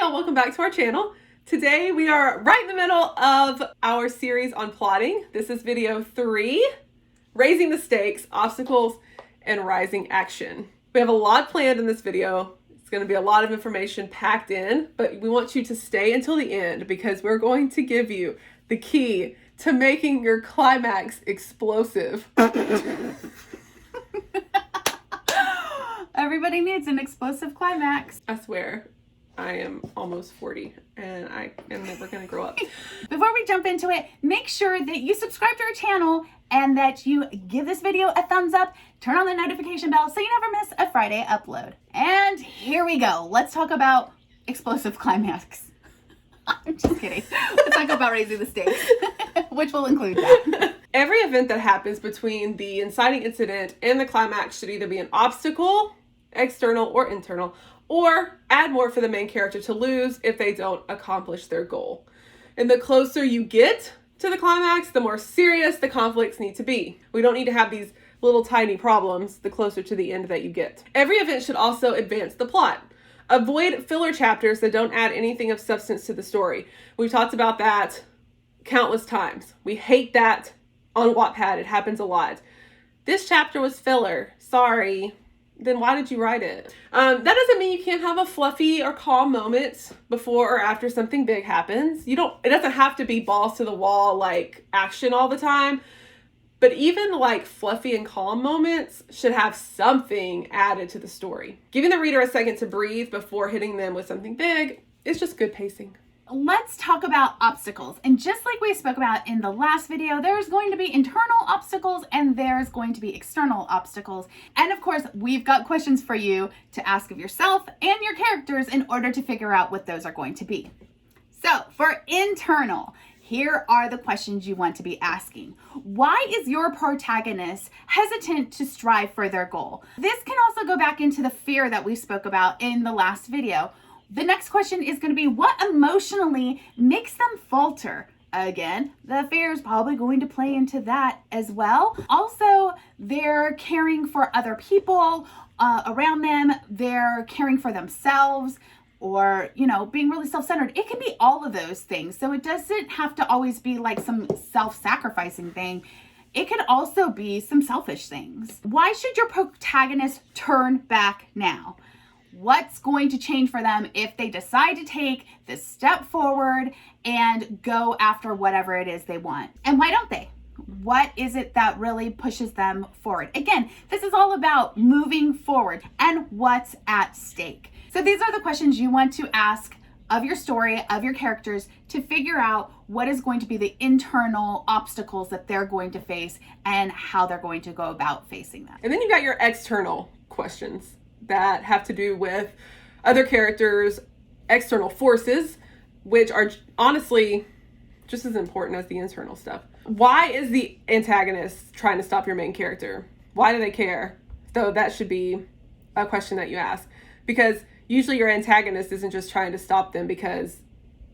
y'all, welcome back to our channel. Today we are right in the middle of our series on plotting. This is video 3, raising the stakes, obstacles, and rising action. We have a lot planned in this video. It's going to be a lot of information packed in, but we want you to stay until the end because we're going to give you the key to making your climax explosive. Everybody needs an explosive climax. I swear, I am almost 40 and I am never going to grow up. Before we jump into it, make sure that you subscribe to our channel and that you give this video a thumbs up, turn on the notification bell so you never miss a Friday upload. And here we go. Let's talk about explosive climax. I'm just kidding. Let's talk about raising the stakes, which will include that. Every event that happens between the inciting incident and the climax should either be an obstacle, external or internal, or add more for the main character to lose if they don't accomplish their goal. And the closer you get to the climax, the more serious the conflicts need to be. We don't need to have these little tiny problems the closer to the end that you get. Every event should also advance the plot. Avoid filler chapters that don't add anything of substance to the story. We've talked about that countless times. We hate that on Wattpad. It happens a lot. This chapter was filler. Sorry. Then why did you write it? That doesn't mean you can't have a fluffy or calm moment before or after something big happens. It doesn't have to be balls to the wall, like action all the time. But even like fluffy and calm moments should have something added to the story. Giving the reader a second to breathe before hitting them with something big is just good pacing. Let's talk about obstacles. And just like we spoke about in the last video, there's going to be internal obstacles and there's going to be external obstacles. And of course, we've got questions for you to ask of yourself and your characters in order to figure out what those are going to be. So for internal, here are the questions you want to be asking. Why is your protagonist hesitant to strive for their goal? This can also go back into the fear that we spoke about in the last video. The next question is going to be, what emotionally makes them falter? Again, the fear is probably going to play into that as well. Also, they're caring for other people around them. They're caring for themselves, or, being really self-centered. It can be all of those things. So it doesn't have to always be like some self-sacrificing thing. It could also be some selfish things. Why should your protagonist turn back now? What's going to change for them if they decide to take this step forward and go after whatever it is they want? And why don't they? What is it that really pushes them forward? Again, this is all about moving forward and what's at stake. So these are the questions you want to ask of your story, of your characters, to figure out what is going to be the internal obstacles that they're going to face and how they're going to go about facing them. And then you've got your external questions that have to do with other characters, external forces, which are honestly just as important as the internal stuff. Why is the antagonist trying to stop your main character? Why do they care? So that should be a question that you ask, because usually your antagonist isn't just trying to stop them because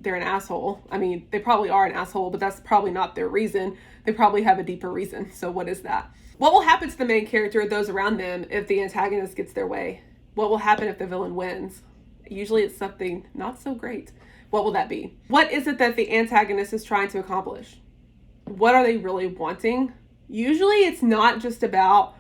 they're an asshole. I mean, they probably are an asshole, but that's probably not their reason. They probably have a deeper reason. So what is that? What will happen to the main character or those around them if the antagonist gets their way? What will happen if the villain wins? Usually it's something not so great. What will that be? What is it that the antagonist is trying to accomplish? What are they really wanting? Usually it's not just about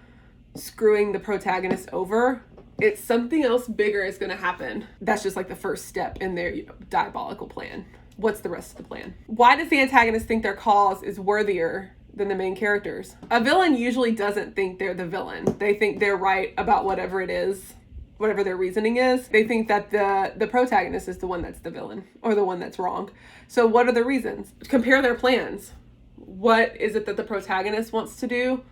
screwing the protagonist over. It's something else bigger is going to happen. That's just like the first step in their diabolical plan. What's the rest of the plan? Why does the antagonist think their cause is worthier than the main characters? A villain usually doesn't think they're the villain. They think they're right about whatever it is, whatever their reasoning is. They think that the protagonist is the one that's the villain or the one that's wrong. So what are the reasons? Compare their plans. What is it that the protagonist wants to do?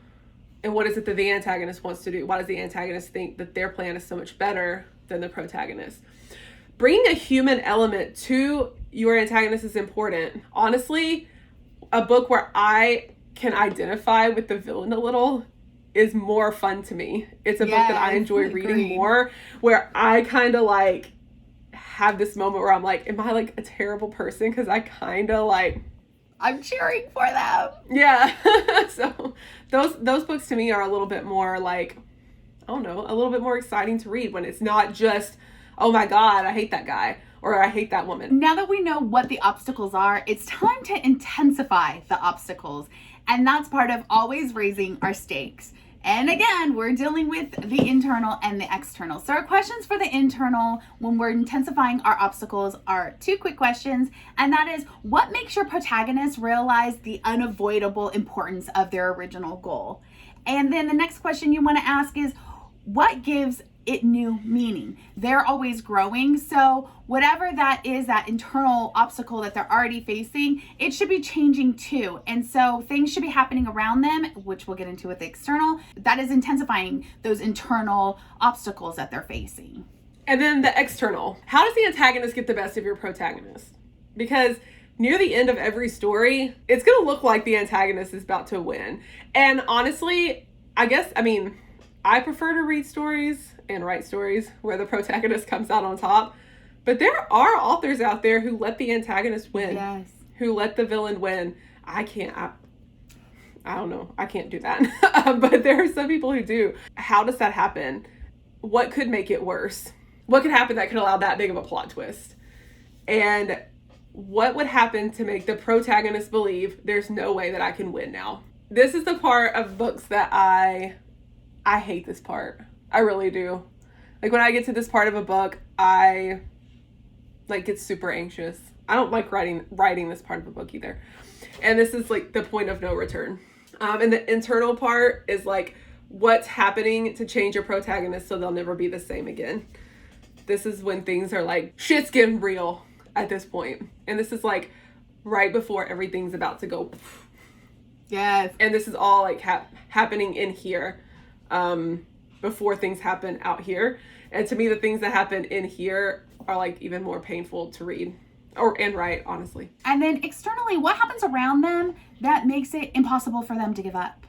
And what is it that the antagonist wants to do? Why does the antagonist think that their plan is so much better than the protagonist? Bringing a human element to your antagonist is important. Honestly, a book where I can identify with the villain a little is more fun to me. It's a book that I enjoy reading more, where I kind of like have this moment where I'm like, am I like a terrible person? Because I kind of like, I'm cheering for them. Yeah. So those books to me are a little bit more like, I don't know, a little bit more exciting to read when it's not just, oh my God, I hate that guy. or I hate that woman. Now that we know what the obstacles are, it's time to intensify the obstacles. And that's part of always raising our stakes. And again, we're dealing with the internal and the external. So our questions for the internal when we're intensifying our obstacles are 2 quick questions. And that is, what makes your protagonist realize the unavoidable importance of their original goal? And then the next question you want to ask is, what gives it new meaning? They're always growing, so whatever that is, that internal obstacle that they're already facing, it should be changing too. And so things should be happening around them, which we'll get into with the external, that is intensifying those internal obstacles that they're facing. And then the external. How does the antagonist get the best of your protagonist? Because near the end of every story, it's going to look like the antagonist is about to win. And honestly, I prefer to read stories and write stories where the protagonist comes out on top. But there are authors out there who let the antagonist win. Yes. Who let the villain win. I don't know. I can't do that. But there are some people who do. How does that happen? What could make it worse? What could happen that could allow that big of a plot twist? And what would happen to make the protagonist believe there's no way that I can win now? This is the part of books that I hate this part. I really do. Like when I get to this part of a book, I get super anxious. I don't like writing this part of a book either. And this is like the point of no return. And the internal part is like what's happening to change your protagonist so they'll never be the same again. This is when things are like, shit's getting real at this point. And this is like right before everything's about to go. Yes. And this is all like happening in here. Before things happen out here. And to me, the things that happen in here are like even more painful to read and write, honestly. And then externally, what happens around them that makes it impossible for them to give up?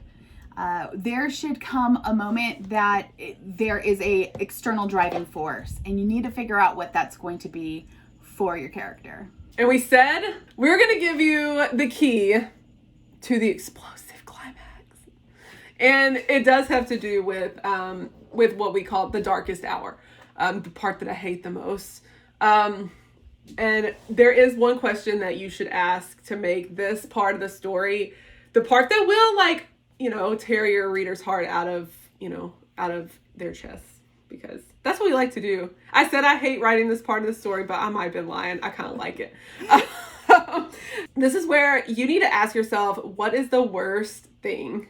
There should come a moment that there is a external driving force, and you need to figure out what that's going to be for your character. And we said we're going to give you the key to the explosive climax. And it does have to do with what we call the darkest hour, the part that I hate the most. And there is one question that you should ask to make this part of the story, the part that will tear your reader's heart out of their chests, because that's what we like to do. I said I hate writing this part of the story, but I might have been lying. I kind of like it. This is where you need to ask yourself, what is the worst thing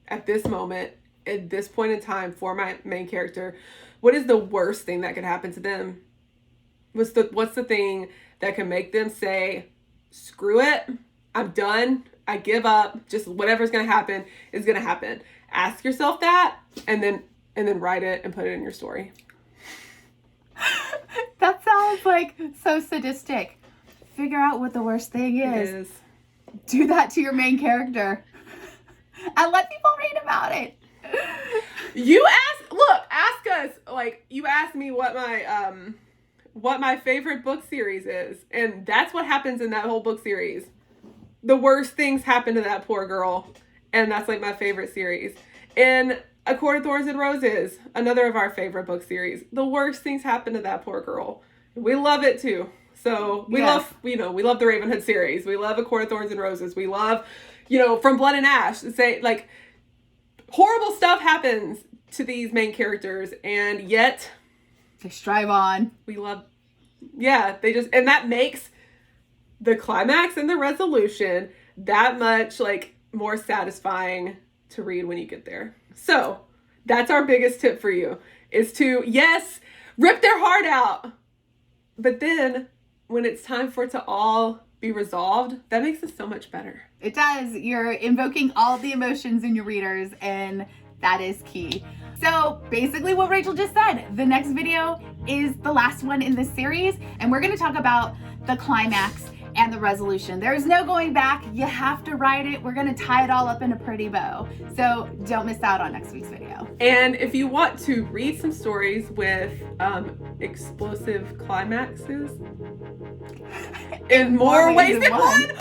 at this moment, at this point in time for my main character? What is the worst thing that could happen to them? What's the thing that can make them say, screw it, I'm done, I give up, just whatever's going to happen is going to happen. Ask yourself that, and then write it and put it in your story. That sounds like so sadistic. Figure out what the worst thing is. Do that to your main character. And let people read about it. Ask us, like, you asked me what my favorite book series is, and that's what happens in that whole book series. The worst things happen to that poor girl, and that's like my favorite series. In A Court of Thorns and Roses, another of our favorite book series, the worst things happen to that poor girl. We love it too. So we love the Ravenhood series. We love A Court of Thorns and Roses. We love, From Blood and Ash. Say, like, horrible stuff happens to these main characters, and yet they strive on. And that makes the climax and the resolution that much like more satisfying to read when you get there. So that's our biggest tip for you, is to, yes, rip their heart out, but then when it's time for it to all be resolved, that makes it so much better. It does. You're invoking all the emotions in your readers, and that is key. So basically what Rachel just said, the next video is the last one in this series, and we're going to talk about the climax and the resolution. There's no going back. You have to write it. We're going to tie it all up in a pretty bow. So don't miss out on next week's video. And if you want to read some stories with explosive climaxes in more ways than one,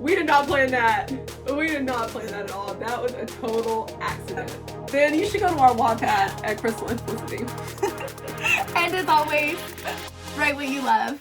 we did not plan that. We did not plan that at all. That was a total accident. Then you should go to our Wattpad at Crystal and Felicity. And as always, Write what you love.